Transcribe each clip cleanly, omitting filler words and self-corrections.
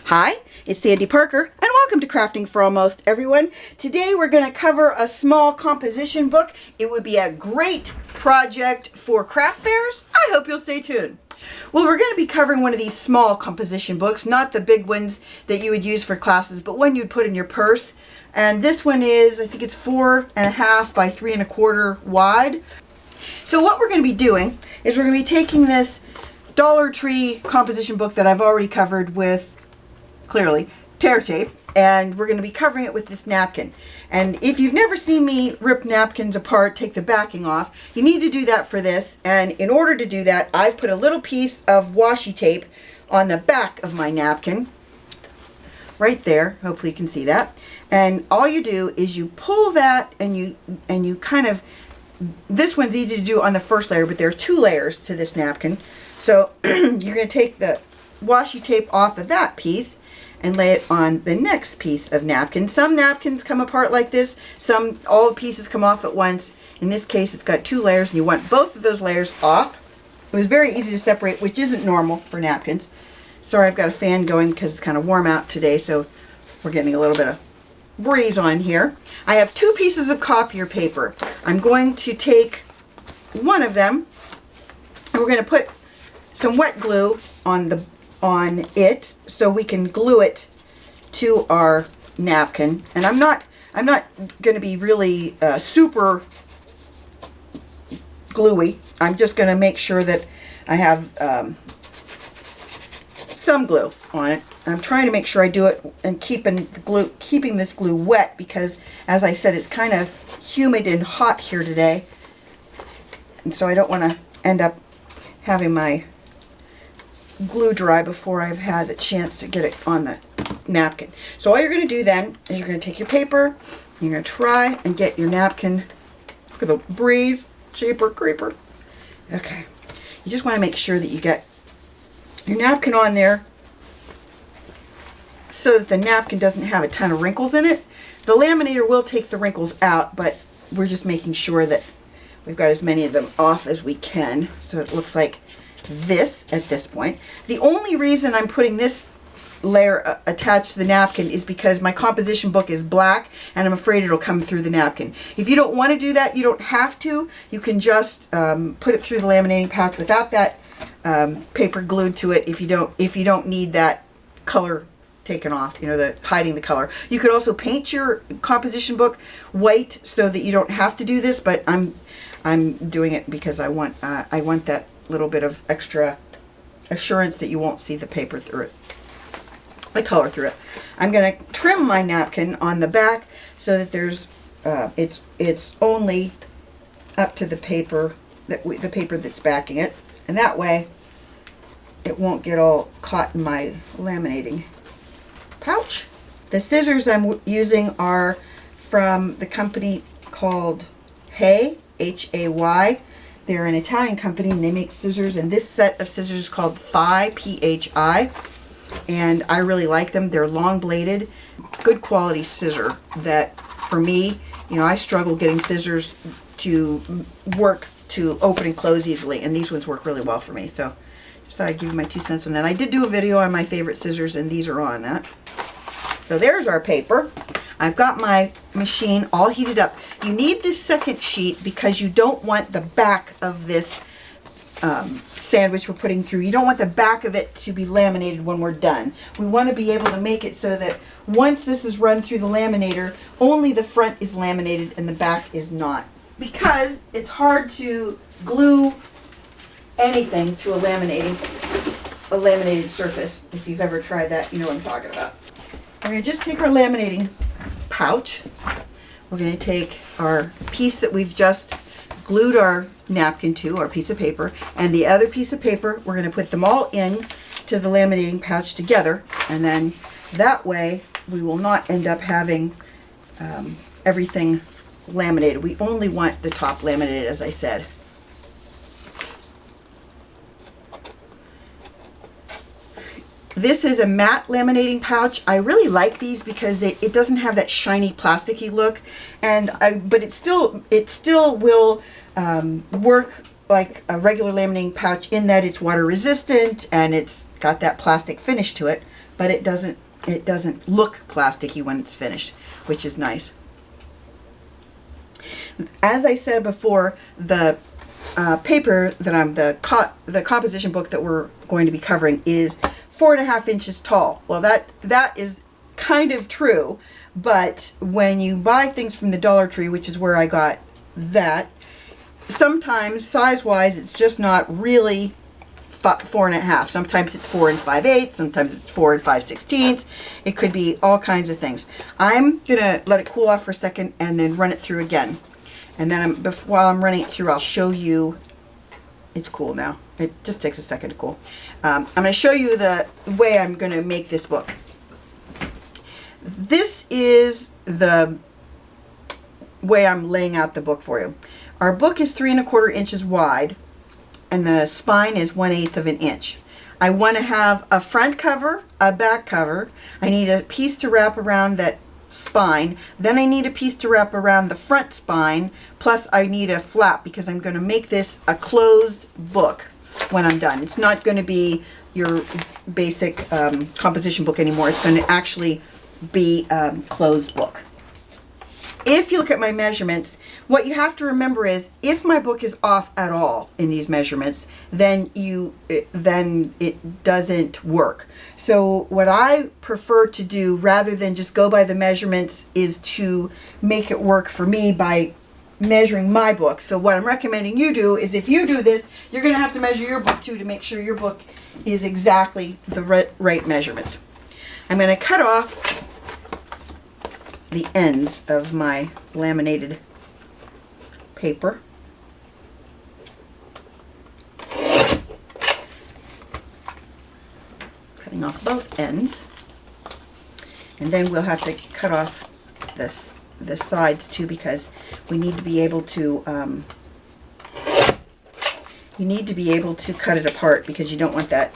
Hi, it's Sandy Parker, and welcome to Crafting for Almost Everyone. Today we're going to cover a small composition book. It would be a great project for craft fairs. I hope you'll stay tuned. Well, we're going to be covering one of these small composition books, not the big ones that you would use for classes, but one you'd put in your purse. And this one is, I think it's 4.5 by 3.25 wide. So what we're going to be doing is we're going to be taking this Dollar Tree composition book that I've already covered with, clearly, tear tape, and we're going to be covering it with this napkin. And if you've never seen me rip napkins apart, take the backing off, you need to do that for this. And in order to do that, I've put a little piece of washi tape on the back of my napkin, right there. Hopefully you can see that. And all you do is you pull that, and you kind of, this one's easy to do on the first layer, but there are 2 layers to this napkin. So you're going to take the washi tape off of that piece and lay it on the next piece of napkin. Some napkins come apart like this. Some, all the pieces come off at once. In this case, it's got 2 layers, and you want both of those layers off. It was very easy to separate, which isn't normal for napkins. Sorry, I've got a fan going because it's kind of warm out today, so we're getting a little bit of breeze on here. I have 2 pieces of copier paper. I'm going to take one of them, and we're going to put some wet glue on it so we can glue it to our napkin. And I'm not going to be really super gluey. I'm just going to make sure that I have some glue on it. I'm trying to make sure I do it and keeping this glue wet, because as I said, it's kind of humid and hot here today, and so I don't want to end up having my glue dry before I've had the chance to get it on the napkin. So all you're going to do then is you're going to take your paper, you're going to try and get your napkin. Look at the breeze, cheaper creeper. Okay, you just want to make sure that you get your napkin on there so that the napkin doesn't have a ton of wrinkles in it. The laminator will take the wrinkles out, but we're just making sure that we've got as many of them off as we can, so it looks like this at this point. The only reason I'm putting this layer attached to the napkin is because my composition book is black, and I'm afraid it'll come through the napkin. If you don't want to do that, you don't have to. You can just put it through the laminating pouch without that paper glued to it if you don't need that color taken off, the hiding the color. You could also paint your composition book white so that you don't have to do this, but I'm doing it because I want that little bit of extra assurance that you won't see the paper through it, the color through it. I'm going to trim my napkin on the back so that there's it's only up to the paper the paper that's backing it, and that way it won't get all caught in my laminating pouch. The scissors I'm using are from the company called Hay, Hay. They're an Italian company, and they make scissors, and this set of scissors is called Phi, Phi, and I really like them. They're long bladed, good quality scissor that, for me, I struggle getting scissors to work to open and close easily, and these ones work really well for me. So just thought I'd give you my 2 cents on that. I did do a video on my favorite scissors, and these are on that. So there's our paper. I've got my machine all heated up. You need this second sheet because you don't want the back of this sandwich we're putting through. You don't want the back of it to be laminated when we're done. We want to be able to make it so that once this is run through the laminator, only the front is laminated and the back is not. Because it's hard to glue anything to a laminated surface. If you've ever tried that, you know what I'm talking about. We're going to just take our laminating pouch. We're going to take our piece that we've just glued our napkin to, our piece of paper, and the other piece of paper, we're going to put them all in to the laminating pouch together, and then that way we will not end up having everything laminated. We only want the top laminated, as I said. This is a matte laminating pouch. I really like these because it doesn't have that shiny plasticky look, but it still will work like a regular laminating pouch in that it's water resistant and it's got that plastic finish to it. but it doesn't look plasticky when it's finished, which is nice. As I said before, the paper that the composition book that we're going to be covering is 4.5 inches tall. Well, that is kind of true, but when you buy things from the Dollar Tree, which is where I got that, sometimes size-wise it's just not really 4.5. Sometimes it's 4 5/8. Sometimes it's 4 5/16. It could be all kinds of things. I'm gonna let it cool off for a second and then run it through again. And then while I'm running it through, I'll show you. It's cool now. It just takes a second to cool. I'm going to show you the way I'm going to make this book. This is the way I'm laying out the book for you. Our book is 3 1/4 inches wide, and the spine is 1/8 of an inch. I want to have a front cover, a back cover. I need a piece to wrap around that spine. Then I need a piece to wrap around the front spine. Plus I need a flap because I'm going to make this a closed book when I'm done. It's not going to be your basic composition book anymore. It's going to actually be a closed book. If you look at my measurements, what you have to remember is if my book is off at all in these measurements, then it doesn't work. So what I prefer to do rather than just go by the measurements is to make it work for me by measuring my book. So what I'm recommending you do is if you do this, you're going to have to measure your book too to make sure your book is exactly the right measurements. I'm going to cut off the ends of my laminated paper. Cutting off both ends. And then we'll have to cut off the sides too, because we need to be able to cut it apart, because you don't want that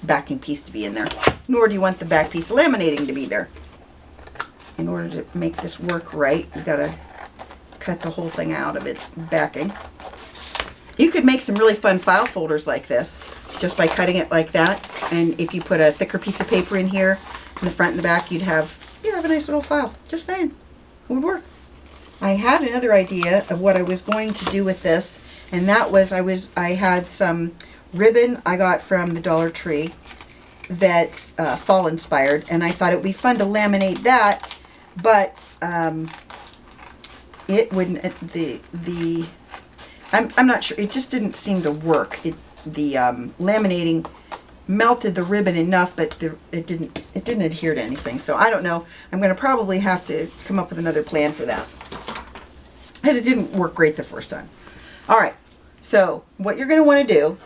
backing piece to be in there, nor do you want the back piece of laminating to be there. In order to make this work right, you've got to cut the whole thing out of its backing. You could make some really fun file folders like this just by cutting it like that, and if you put a thicker piece of paper in here in the front and the back, you'd have a nice little file. Just saying, it would work. I had another idea of what I was going to do with this, and that was I had some ribbon I got from the Dollar Tree that's fall inspired, and I thought it would be fun to laminate that, but it wouldn't. I'm not sure. It just didn't seem to work. The laminating melted the ribbon enough, but it didn't adhere to anything. So I don't know. I'm going to probably have to come up with another plan for that, because it didn't work great the first time. All right. So what you're going to want to do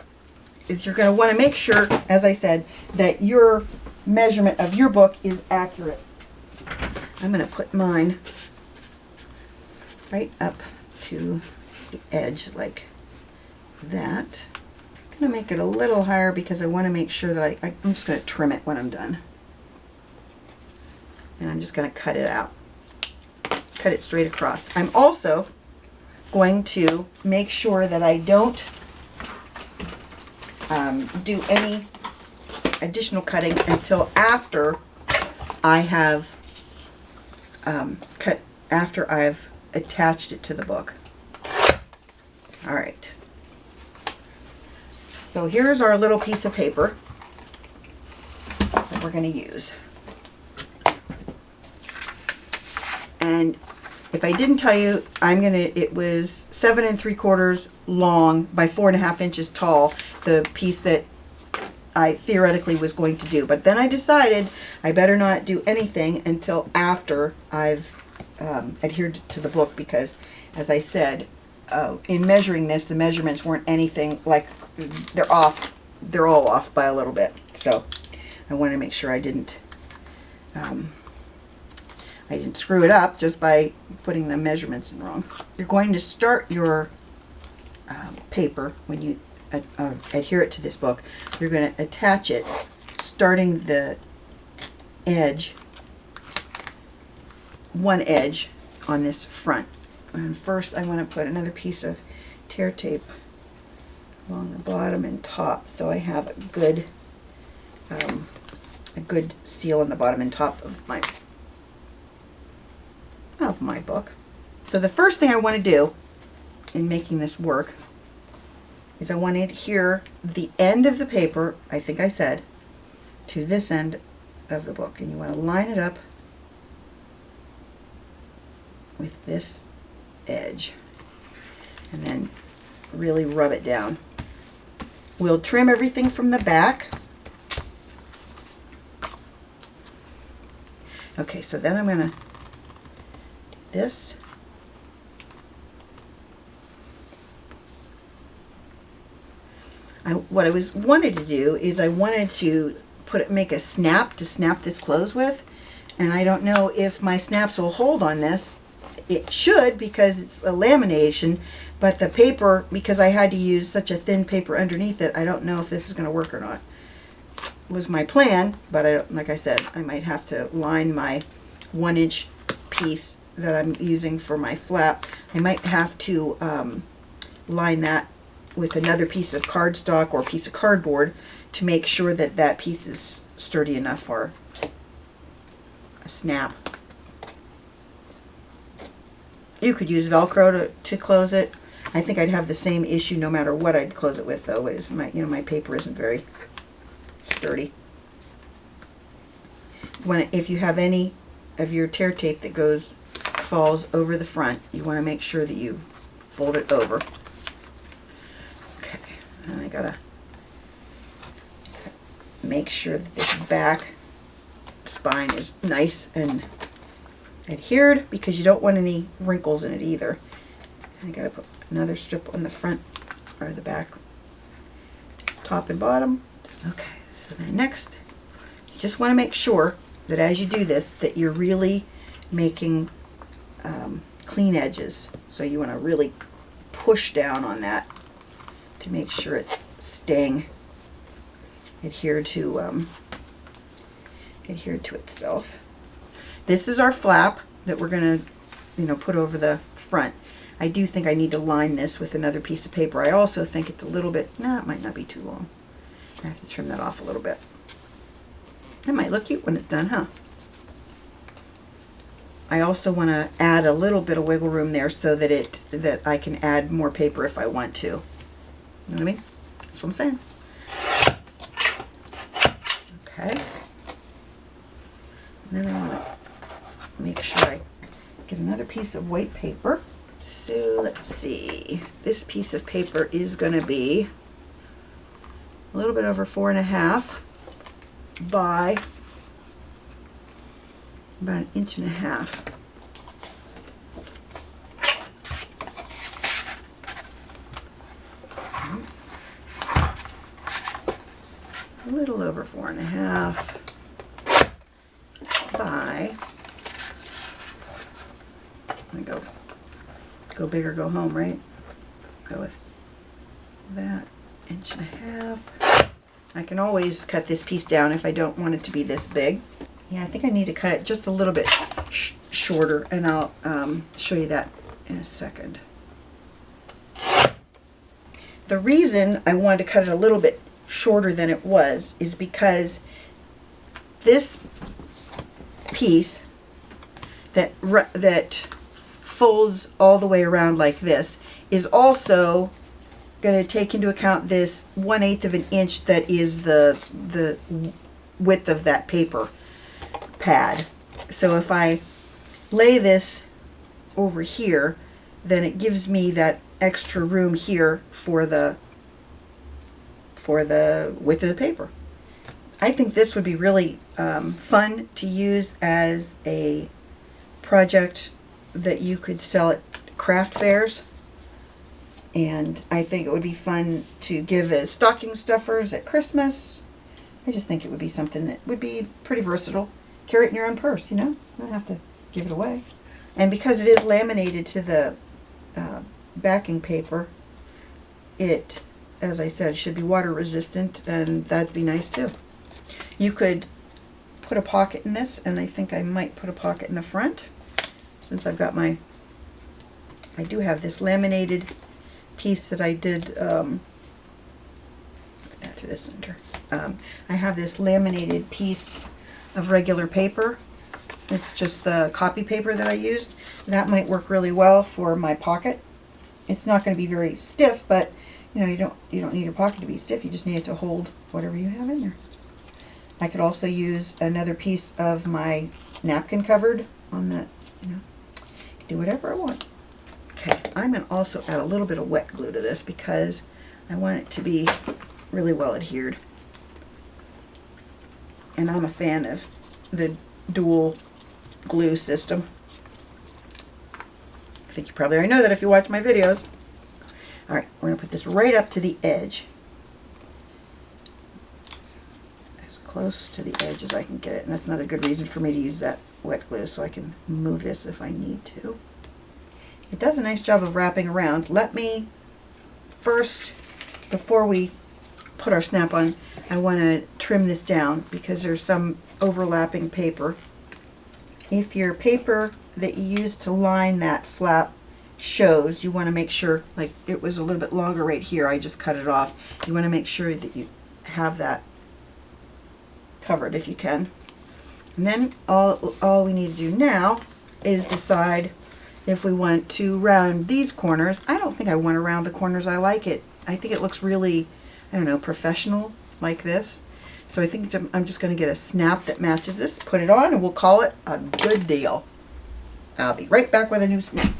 is you're going to want to make sure, as I said, that your measurement of your book is accurate. I'm going to put mine right up to the edge like that. I'm going to make it a little higher because I want to make sure that I'm just going to trim it when I'm done. And I'm just going to cut it out. Cut it straight across. I'm also going to make sure that I don't do any additional cutting until after I have after I've attached it to the book. All right. So here's our little piece of paper that we're going to use. And if I didn't tell you, it was 7 3/4 long by 4 1/2 inches tall, the piece that I theoretically was going to do. But then I decided I better not do anything until after I've adhered to the book, because, as I said, in measuring this, the measurements weren't anything like, they're off. They're all off by a little bit. So I wanted to make sure I didn't screw it up just by putting the measurements in wrong. You're going to start your paper when you adhere it to this book. You're going to attach it, starting the edge, one edge on this front. And first I want to put another piece of tear tape along the bottom and top, so I have a good seal on the bottom and top of my book. So the first thing I want to do in making this work is I want to adhere the end of the paper, I think I said, to this end of the book. And you want to line it up with this edge and then really rub it down. We'll trim everything from the back. Okay, so then I'm going to do this. What I wanted to do is I wanted to make a snap to snap this close with, and I don't know if my snaps will hold on this. It should, because it's a lamination, but the paper, because I had to use such a thin paper underneath it, I don't know if this is going to work or not. Was my plan, but like I said, I might have to line my 1-inch piece that I'm using for my flap. I might have to line that with another piece of cardstock or piece of cardboard to make sure that that piece is sturdy enough for a snap. You could use Velcro to close it. I think I'd have the same issue no matter what I'd close it with, though. Is my paper isn't very sturdy. If you have any of your tear tape that falls over the front, you want to make sure that you fold it over. Okay, and I gotta make sure that this back spine is nice and adhered, because you don't want any wrinkles in it either. And I gotta put another strip on the front or the back, top and bottom. Okay, so then next, you just want to make sure that as you do this, that you're really making clean edges. So you want to really push down on that to make sure it's staying adhered to itself. This is our flap that we're going to, put over the front. I do think I need to line this with another piece of paper. I also think it's a little bit, it might not be too long. I have to trim that off a little bit. It might look cute when it's done, huh? I also want to add a little bit of wiggle room there so that I can add more paper if I want to. You know what I mean? That's what I'm saying. Okay. And then I want to make sure I get another piece of white paper. So let's see. This piece of paper is going to be a little bit over 4.5 by about 1.5 inches. A little over 4.5 by, I'm gonna go big or go home, right? Go with that 1.5 inches. I can always cut this piece down if I don't want it to be this big. Yeah, I think I need to cut it just a little bit shorter, and I'll show you that in a second. The reason I wanted to cut it a little bit shorter than it was is because this piece that folds all the way around like this is also going to take into account this 1/8 of an inch that is the width of that paper pad. So if I lay this over here, then it gives me that extra room here for the width of the paper. I think this would be really fun to use as a project that you could sell at craft fairs. And I think it would be fun to give as stocking stuffers at Christmas. I just think it would be something that would be pretty versatile. Carry it in your own purse, you know? You don't have to give it away. And because it is laminated to the backing paper, it, as I said, should be water resistant, and that'd be nice too. You could put a pocket in this, and I think I might put a pocket in the front, since I've got I do have this laminated piece that I did, put that through the center. I have this laminated piece of regular paper. It's just the copy paper that I used. That might work really well for my pocket. It's not going to be very stiff, but you know, you don't need your pocket to be stiff. You just need it to hold whatever you have in there. I could also use another piece of my napkin covered on that, you know, do whatever I want. Okay, I'm going to also add a little bit of wet glue to this because I want it to be really well adhered. And I'm a fan of the dual glue system. I think you probably already know that if you watch my videos. Alright, we're going to put this right up to the edge. As close to the edge as I can get it. And that's another good reason for me to use that wet glue, so I can move this if I need to. It does a nice job of wrapping around. Let me first, before we put our snap on, I want to trim this down because there's some overlapping paper. If your paper that you use to line that flap shows, you want to make sure, like it was a little bit longer right here, I just cut it off. You want to make sure that you have that covered if you can. And then all we need to do now is decide if we want to round these corners. I don't think I want to round the corners. I like it. I think it looks really, I don't know, professional like this. So I think I'm just going to get a snap that matches this, put it on, and we'll call it a good deal. I'll be right back with a new snap.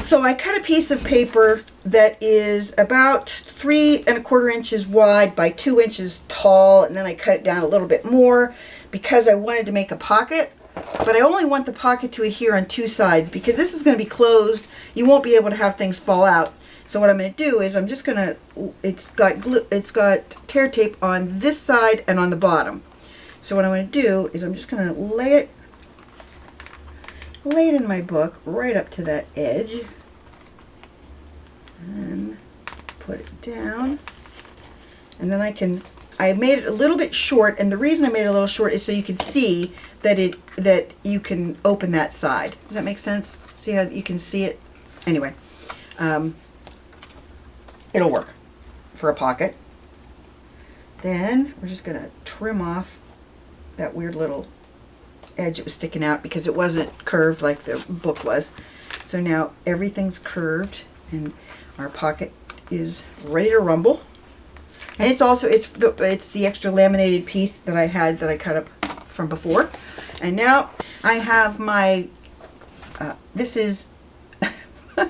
So I cut a piece of paper that is about 3 1/4 inches wide by 2 inches tall, and then I cut it down a little bit more because I wanted to make a pocket. But I only want the pocket to adhere on 2 sides because this is going to be closed. You won't be able to have things fall out. So what I'm going to do is I'm just going to, it's got tear tape on this side and on the bottom. So what I'm going to do is I'm just going to lay it in my book right up to that edge and put it down. And then I made it a little bit short, and the reason I made it a little short is so you can see that you can open that side. Does that make sense? See how you can see it? Anyway, it'll work for a pocket. Then we're just going to trim off that weird little edge that was sticking out because it wasn't curved like the book was. So now everything's curved and our pocket is ready to rumble. And it's also, it's the extra laminated piece that I had that I cut up from before. And now I have my, this is, for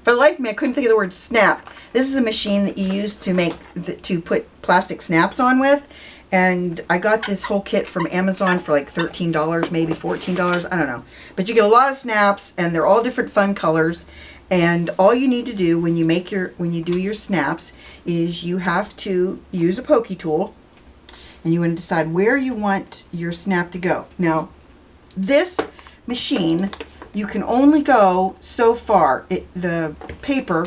the life of me I couldn't think of the word snap. This is a machine that you use to put plastic snaps on with. And I got this whole kit from Amazon for like $13, maybe $14, I don't know. But you get a lot of snaps and they're all different fun colors. And all you need to do when you do your snaps is you have to use a pokey tool and you want to decide where you want your snap to go. Now, this machine, you can only go so far. The paper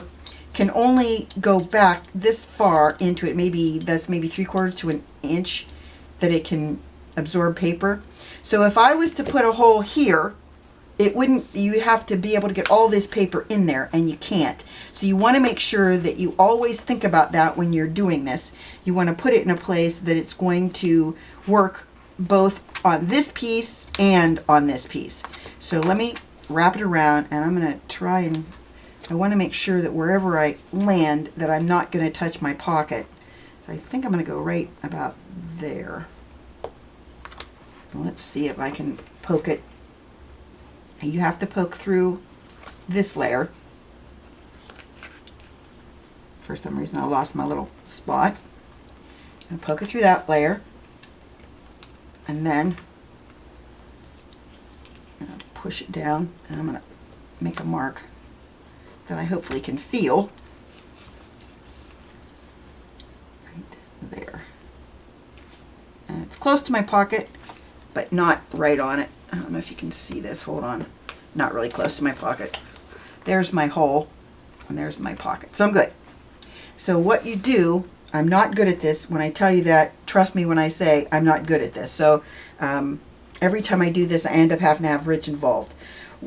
can only go back this far into it. That's maybe 3/4 to an inch that it can absorb paper. So if I was to put a hole here, you have to be able to get all this paper in there, and you can't. So you want to make sure that you always think about that when you're doing this. You want to put it in a place that it's going to work both on this piece and on this piece. So let me wrap it around, and I'm going to try and, I want to make sure that wherever I land that I'm not going to touch my pocket. I think I'm going to go right about there. Let's see if I can poke it. You have to poke through this layer. For some reason I lost my little spot. I'm going to poke it through that layer. And then I'm going to push it down, and I'm going to make a mark that I hopefully can feel. Right there. And it's close to my pocket, but not right on it. I don't know if you can see this. Hold on. Not really close to my pocket. There's my hole, and there's my pocket. So I'm good. So what you do, I'm not good at this. When I tell you that, trust me when I say I'm not good at this. So every time I do this, I end up having to have Rich involved.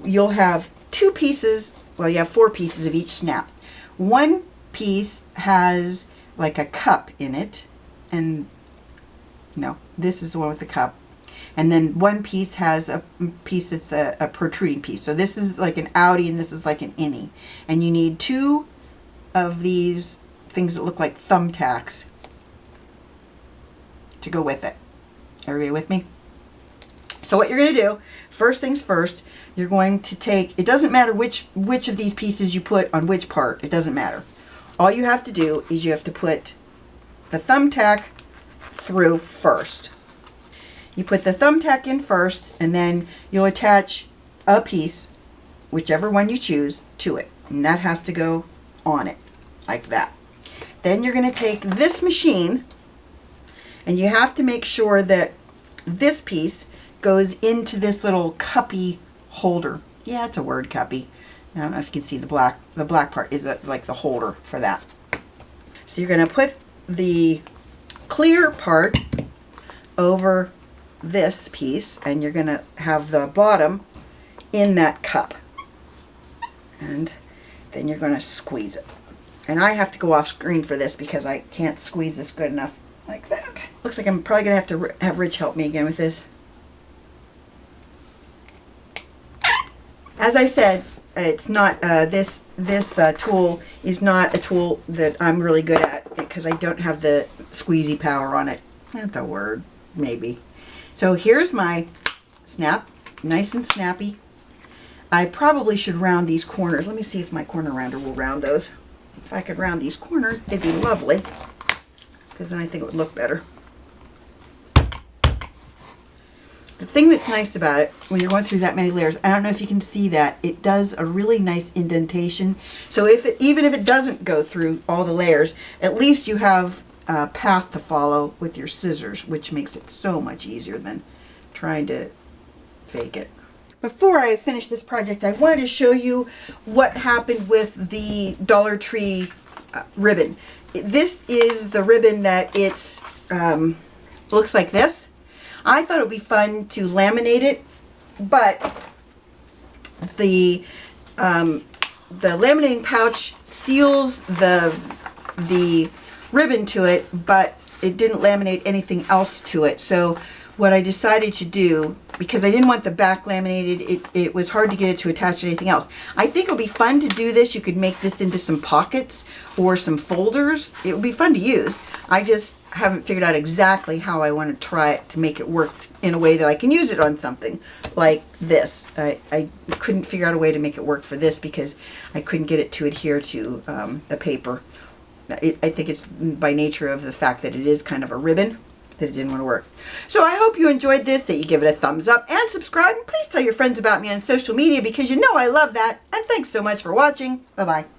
You'll have 2 pieces, well, you have 4 pieces of each snap. One piece has like a cup in it, and no, this is the one with the cup. And then one piece has a piece that's a protruding piece. So this is like an outie and this is like an innie. And you need 2 of these things that look like thumbtacks to go with it. Everybody with me? So what you're going to do, first things first, you're going to take, it doesn't matter which of these pieces you put on which part, it doesn't matter. All you have to do is you have to put the thumbtack through first. You put the thumbtack in first, and then you'll attach a piece, whichever one you choose, to it. And that has to go on it, like that. Then you're going to take this machine, and you have to make sure that this piece goes into this little cuppy holder. Yeah, it's a word, cuppy. I don't know if you can see the black part is like the holder for that. So you're going to put the clear part over this piece, and you're going to have the bottom in that cup. And then you're going to squeeze it. And I have to go off screen for this because I can't squeeze this good enough like that. Okay. Looks like I'm probably going to have to have Rich help me again with this. As I said, it's not, this tool is not a tool that I'm really good at because I don't have the squeezy power on it. That's a word, maybe. So here's my snap, nice and snappy. I probably should round these corners. Let me see if my corner rounder will round those. If I could round these corners, it'd be lovely, because then I think it would look better. The thing that's nice about it, when you're going through that many layers, I don't know if you can see that, it does a really nice indentation. So even if it doesn't go through all the layers, at least you have a path to follow with your scissors, which makes it so much easier than trying to fake it. Before I finish this project, I wanted to show you what happened with the Dollar Tree ribbon. This is the ribbon that it's looks like this. I thought it would be fun to laminate it, but the laminating pouch seals the ribbon to it, but it didn't laminate anything else to it. So what I decided to do, because I didn't want the back laminated, it was hard to get it to attach to anything else. I think it would be fun to do this. You could make this into some pockets or some folders. It would be fun to use. I just haven't figured out exactly how I want to try it to make it work in a way that I can use it on something like this. I couldn't figure out a way to make it work for this because I couldn't get it to adhere to the paper. I think it's by nature of the fact that it is kind of a ribbon that it didn't want to work. So I hope you enjoyed this, that you give it a thumbs up and subscribe, and please tell your friends about me on social media because you know I love that. And thanks so much for watching. Bye-bye.